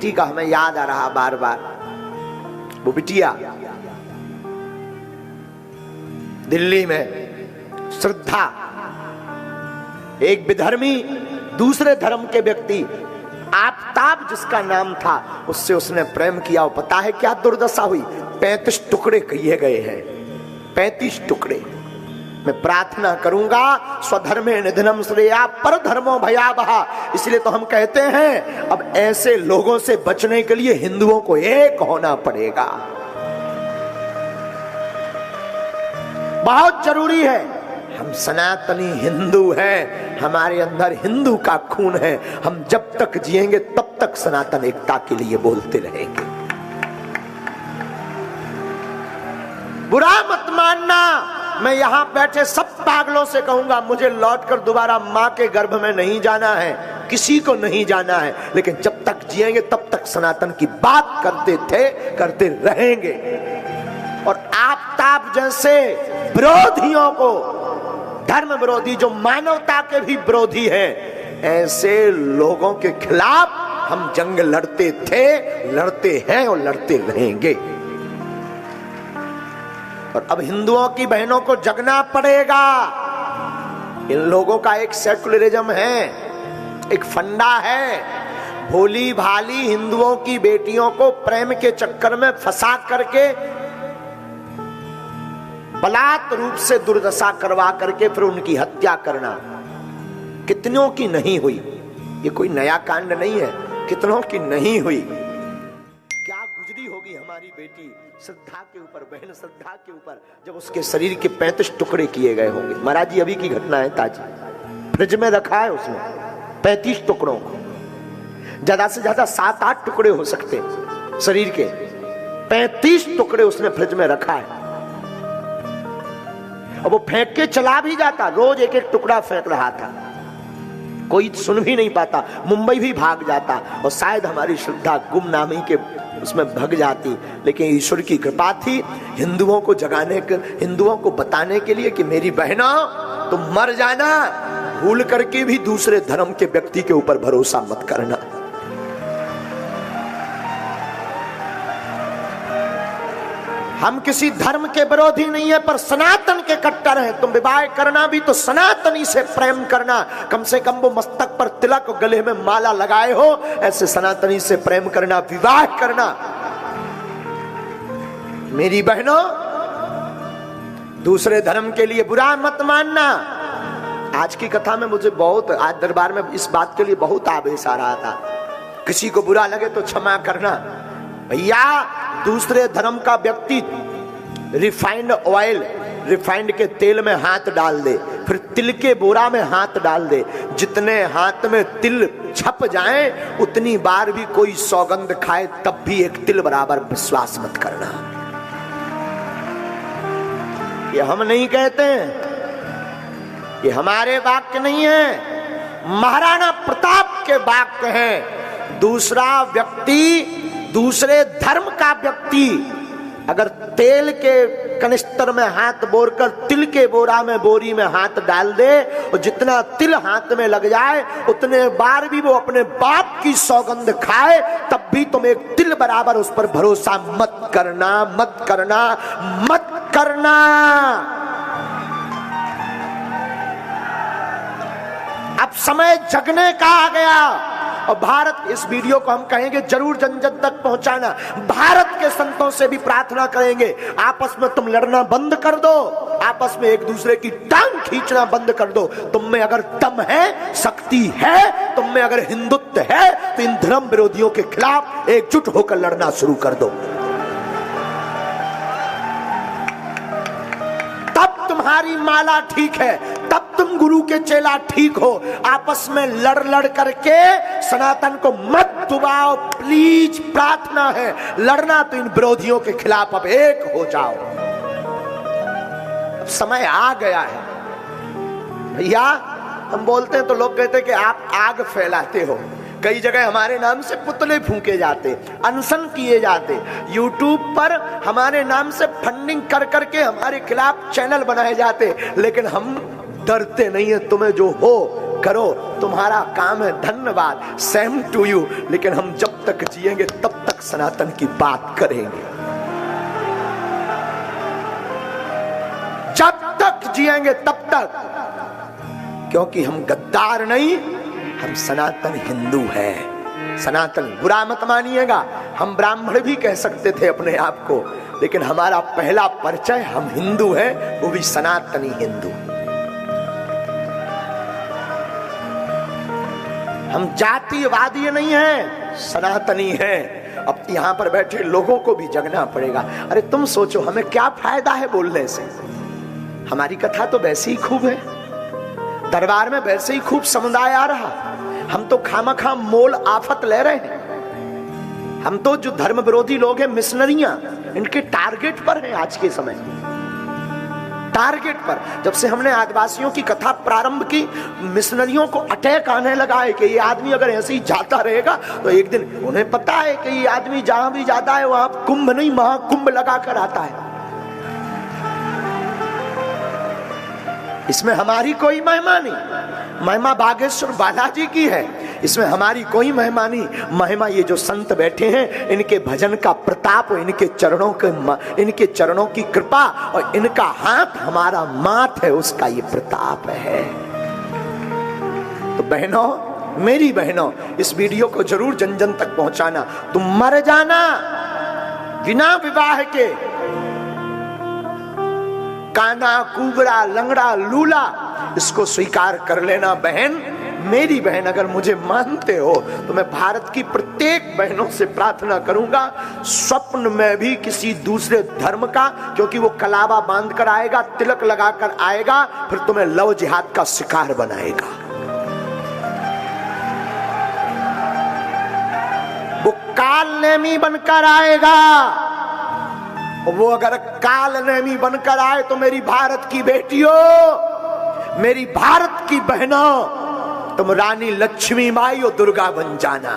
बेटी का हमें याद आ रहा बार बार। वो बिटिया दिल्ली में श्रद्धा, एक विधर्मी दूसरे धर्म के व्यक्ति आफताब जिसका नाम था, उससे उसने प्रेम किया। और पता है क्या दुर्दशा हुई? 35 टुकड़े किए गए हैं, 35 टुकड़े। मैं प्रार्थना करूंगा स्वधर्मे निधनम श्रेया पर धर्मो भयावहा। इसलिए तो हम कहते हैं अब ऐसे लोगों से बचने के लिए हिंदुओं को एक होना पड़ेगा, बहुत जरूरी है। हम सनातनी हिंदू हैं, हमारे अंदर हिंदू का खून है। हम जब तक जिएंगे तब तक सनातन एकता के लिए बोलते रहेंगे। बुरा मत मानना, मैं यहां बैठे सब पागलों से कहूंगा, मुझे लौटकर दोबारा मां के गर्भ में नहीं जाना है, किसी को नहीं जाना है। लेकिन जब तक जिएंगे तब तक सनातन की बात करते थे, करते रहेंगे। और आफताब जैसे विरोधियों को, धर्म विरोधी जो मानवता के भी विरोधी हैं, ऐसे लोगों के खिलाफ हम जंग लड़ते थे, लड़ते हैं और लड़ते रहेंगे। और अब हिंदुओं की बहनों को जगना पड़ेगा। इन लोगों का एक सेकुलरिज्म है, एक फंडा है। भोली भाली हिंदुओं की बेटियों को प्रेम के चक्कर में फंसा करके बलात् रूप से दुर्दशा करवा करके फिर उनकी हत्या करना। कितनों की नहीं हुई? ये कोई नया कांड नहीं है, कितनों की नहीं हुई। क्या गुजरी होगी हमारी बेटी श्रद्धा के ऊपर, बहन श्रद्धा के ऊपर, जब उसके शरीर के 35 टुकड़े किए गए होंगे। महाराज जी अभी की घटना है ताजी, फ्रिज में रखा है उसने 35 टुकड़ों को। ज्यादा से ज्यादा 7-8 टुकड़े हो सकते शरीर के, 35 टुकड़े उसने फ्रिज में रखा है। और वो फेंक के चला भी जाता, रोज एक एक टुकड़ा फेंक रहा था, कोई सुन भी नहीं पाता। मुंबई भी भाग जाता और शायद हमारी श्रद्धा गुमनामी के उसमें भग जाती। लेकिन ईश्वर की कृपा थी, हिंदुओं को जगाने के, हिंदुओं को बताने के लिए कि मेरी बहनों तुम मर जाना, भूल करके भी दूसरे धर्म के व्यक्ति के ऊपर भरोसा मत करना। हम किसी धर्म के विरोधी नहीं है, पर सनातन के कट्टर हैं। तुम विवाह करना भी तो सनातनी से प्रेम करना, कम से कम वो मस्तक पर तिलक और गले में माला लगाए हो, ऐसे सनातनी से प्रेम करना, विवाह करना। मेरी बहनों, दूसरे धर्म के लिए बुरा मत मानना। आज की कथा में मुझे बहुत, आज दरबार में इस बात के लिए बहुत आवेश आ रहा था। किसी को बुरा लगे तो क्षमा करना। भैया दूसरे धर्म का व्यक्ति रिफाइंड ऑयल, रिफाइंड के तेल में हाथ डाल दे, फिर तिल के बोरा में हाथ डाल दे, जितने हाथ में तिल छप जाए उतनी बार भी कोई सौगंध खाए तब भी एक तिल बराबर विश्वास मत करना। ये हम नहीं कहते हैं, ये हमारे वाक्य नहीं है, महाराणा प्रताप के वाक्य हैं। दूसरा व्यक्ति, दूसरे धर्म का व्यक्ति अगर तेल के कनिस्तर में हाथ बोरकर तिल के बोरा में, बोरी में हाथ डाल दे, और जितना तिल हाथ में लग जाए उतने बार भी वो अपने बाप की सौगंध खाए तब भी तुम एक तिल बराबर उस पर भरोसा मत करना, मत करना, मत करना। अब समय जगने का आ गया। और भारत, इस वीडियो को हम कहेंगे जरूर जन जन तक पहुंचाना। भारत के संतों से भी प्रार्थना करेंगे, आपस में तुम लड़ना बंद कर दो, आपस में एक दूसरे की टांग खींचना बंद कर दो। तुम में अगर दम है, शक्ति है, तुम में अगर हिंदुत्व है, तो इन धर्म विरोधियों के खिलाफ एकजुट होकर लड़ना शुरू कर दो। तब तुम्हारी माला ठीक है, तब तुम गुरु के चेला ठीक हो। आपस में लड़ लड़ करके सनातन को मत डुबाओ, प्लीज, प्रार्थना है। लड़ना तो इन विरोधियों के खिलाफ अब एक हो जाओ। अब समय आ गया है भैया। हम बोलते हैं तो लोग कहते हैं कि आप आग फैलाते हो। कई जगह हमारे नाम से पुतले फूंके जाते, अनशन किए जाते, यूट्यूब पर हमारे नाम से फंडिंग कर करके हमारे खिलाफ चैनल बनाए जाते। लेकिन हम डरते नहीं है। तुम्हें जो हो करो, तुम्हारा काम है, धन्यवाद, सेम टू यू। लेकिन हम जब तक तक जिएंगे तब तक सनातन की बात करेंगे, जब तक जिएंगे तब तक, क्योंकि हम गद्दार नहीं, हम सनातन हिंदू हैं। सनातन बुरा मत मानिएगा, हम ब्राह्मण भी कह सकते थे अपने आप को, लेकिन हमारा पहला परिचय हम हिंदू हैं, वो भी सनातनी हिंदू। हम जातिवादी नहीं हैं, सनातनी हैं। अब यहां पर बैठे लोगों को भी जगना पड़ेगा। अरे तुम सोचो, हमें क्या फायदा है बोलने से? हमारी कथा तो वैसे ही खूब है, दरबार में वैसे ही खूब समुदाय आ रहा, हम तो खामखा मोल आफत ले रहे हैं। हम तो जो धर्म विरोधी लोग हैं, मिशनरियां, इनके टारगेट पर हैं आज के समय, टारगेट पर। जब से हमने आदिवासियों की कथा प्रारंभ की, मिशनरियों को अटैक आने लगा है कि ये आदमी अगर ऐसे ही जाता रहेगा तो एक दिन, उन्हें पता है कि ये आदमी जहां भी जाता है वहां कुंभ नहीं महाकुंभ लगा कर आता है। इसमें हमारी कोई महिमा नहीं, महिमा बागेश्वर बालाजी की है, इसमें हमारी कोई महिमा नहीं। महिमा ये जो संत बैठे हैं, इनके भजन का प्रताप, इनके चरणों की कृपा और इनका हाथ हमारा माथ है, उसका ये प्रताप है। तो बहनों, मेरी बहनों, इस वीडियो को जरूर जन जन तक पहुंचाना। तुम मर जाना बिना विवाह के, काना कुबड़ा लंगड़ा लूला, इसको स्वीकार कर लेना बहन, मेरी बहन। अगर मुझे मानते हो तो मैं भारत की प्रत्येक बहनों से प्रार्थना करूंगा, स्वप्न में भी किसी दूसरे धर्म का, क्योंकि वो कलावा बांध कर आएगा, तिलक लगाकर आएगा, फिर तुम्हें लव जिहाद का शिकार बनाएगा। वो काल नेमी बनकर आएगा। वो अगर काल नेमी बनकर आए तो मेरी भारत की बेटियों, मेरी भारत की बहनों, तुम रानी लक्ष्मी बाई और दुर्गा बन जाना।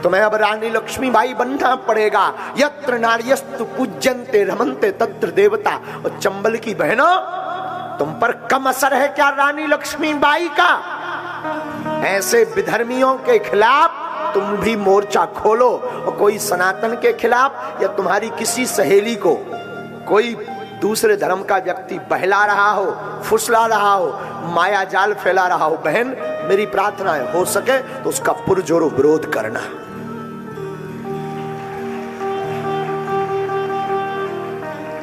तुम्हें अब रानी लक्ष्मी बाई बनना पड़ेगा। यत्र नार्यस्तु पूज्यन्ते रमन्ते तत्र देवता। और चंबल की बहनों, तुम पर कम असर है क्या रानी लक्ष्मी बाई का? ऐसे विधर्मियों के खिलाफ तुम भी मोर्चा खोलो, और कोई सनातन के खिलाफ या तुम्हारी किसी सहेली को कोई दूसरे धर्म का व्यक्ति बहला रहा हो, फुसला रहा हो, माया जाल फैला रहा हो, बहन मेरी प्रार्थना है, हो सके तो उसका पुरजोर विरोध करना।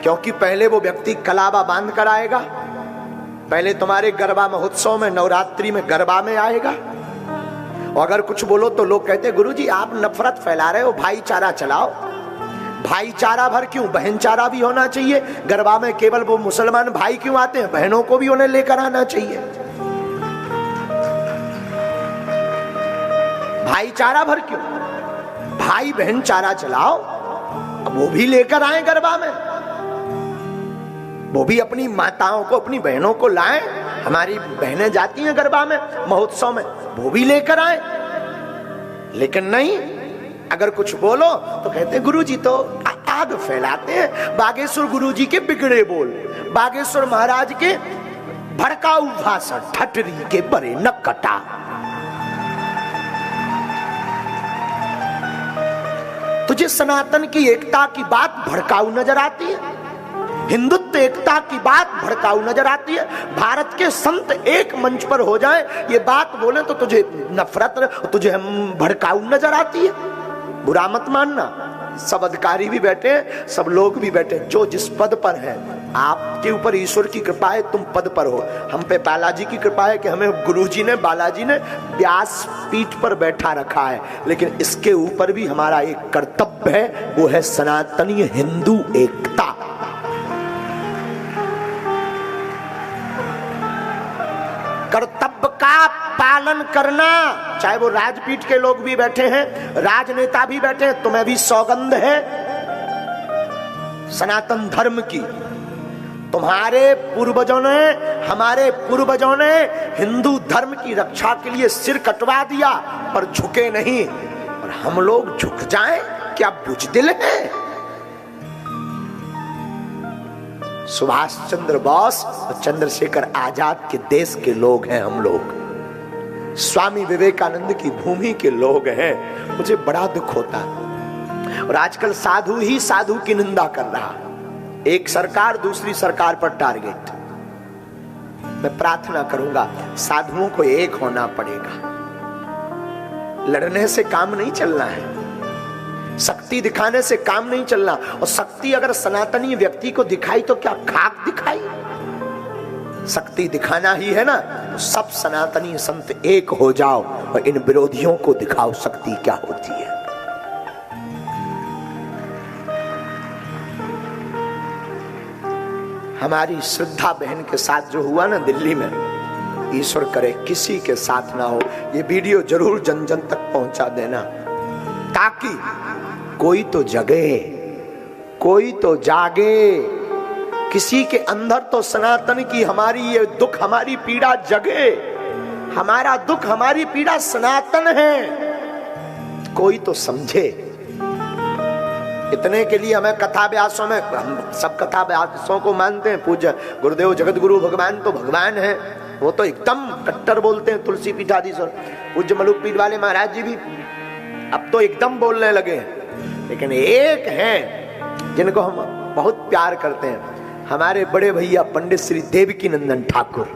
क्योंकि पहले वो व्यक्ति कलावा बांध कर आएगा, पहले तुम्हारे गरबा महोत्सव में, नवरात्रि में गरबा में आएगा, और अगर कुछ बोलो तो लोग कहते गुरुजी आप नफरत फैला रहे हो, भाईचारा चलाओ। भाईचारा भर क्यों, बहनचारा भी होना चाहिए। गरबा में केवल वो मुसलमान भाई क्यों आते हैं, बहनों को भी उन्हें लेकर आना चाहिए। भाईचारा भर क्यों, भाई बहन चारा चलाओ, अब वो भी लेकर आए गरबा में, वो भी अपनी माताओं को, अपनी बहनों को लाएं। हमारी बहनें जाती हैं गरबा में, महोत्सव में, वो भी लेकर आए। लेकिन नहीं, अगर कुछ बोलो तो कहते गुरुजी तो आग फैलाते हैं। बागेश्वर गुरुजी के बिगड़े बोल, बागेश्वर महाराज के भड़काऊ भाषण, ठटरी के बरे न कटा। तुझे सनातन की एकता की बात भड़काऊ नजर आती है, हिंदुत्व एकता की बात भड़काऊ नजर आती है। भारत के संत एक मंच पर हो जाए, ये बात बोले तो तुझे नफरत, तुझे भड़काऊ नजर आती है। बुरा मत मानना, सब अधिकारी भी बैठे, सब लोग भी बैठे, जो जिस पद पर है, आपके ऊपर ईश्वर की कृपा है, तुम पद पर हो। हम पे बालाजी की कृपा है कि हमें गुरुजी ने, बालाजी ने व्यास पीठ पर बैठा रखा है, लेकिन इसके ऊपर भी हमारा एक कर्तव्य है, वो है सनातनी हिंदू एकता। कर्तव्य का पालन करना, चाहे वो राजपीठ के लोग भी बैठे हैं, राजनेता भी बैठे हैं, तुम्हें भी सौगंध है सनातन धर्म की। तुम्हारे पूर्वजों ने, हमारे पूर्वजों ने हिंदू धर्म की रक्षा के लिए सिर कटवा दिया, पर झुके नहीं। और हम लोग झुक जाएं, क्या बुजदिल है? सुभाष चंद्र बोस और चंद्रशेखर आजाद के देश के लोग हैं हम लोग, स्वामी विवेकानंद की भूमि के लोग हैं। मुझे बड़ा दुख होता है। और आजकल साधु ही साधु की निंदा कर रहा, एक सरकार दूसरी सरकार पर टारगेट। मैं प्रार्थना करूंगा साधुओं को एक होना पड़ेगा, लड़ने से काम नहीं चलना है, शक्ति दिखाने से काम नहीं चलना। और शक्ति अगर सनातनी व्यक्ति को दिखाई तो क्या खाक दिखाई? शक्ति दिखाना ही है ना, तो सब सनातनी संत एक हो जाओ और इन विरोधियों को दिखाओ शक्ति क्या होती है। हमारी श्रद्धा बहन के साथ जो हुआ ना दिल्ली में, ईश्वर करे किसी के साथ ना हो। ये वीडियो जरूर जन जन तक पहुंचा देना, ताकि कोई तो जगे, कोई तो जागे, किसी के अंदर तो सनातन की हमारी ये दुख हमारी पीड़ा जगे। हमारा दुख हमारी पीड़ा सनातन है, कोई तो समझे। इतने के लिए हमें कथा व्यासों में, हम सब कथा व्यासों को मानते हैं, पूज्य गुरुदेव जगत गुरु भगवान तो भगवान है, वो तो एकदम कट्टर बोलते हैं। तुलसी पीठाधीश्वर पूज्य मलुक पीठ वाले महाराज जी भी अब तो एकदम बोलने लगे हैं। लेकिन एक हैं जिनको हम बहुत प्यार करते हैं, हमारे बड़े भैया पंडित श्री देवकी नंदन ठाकुर।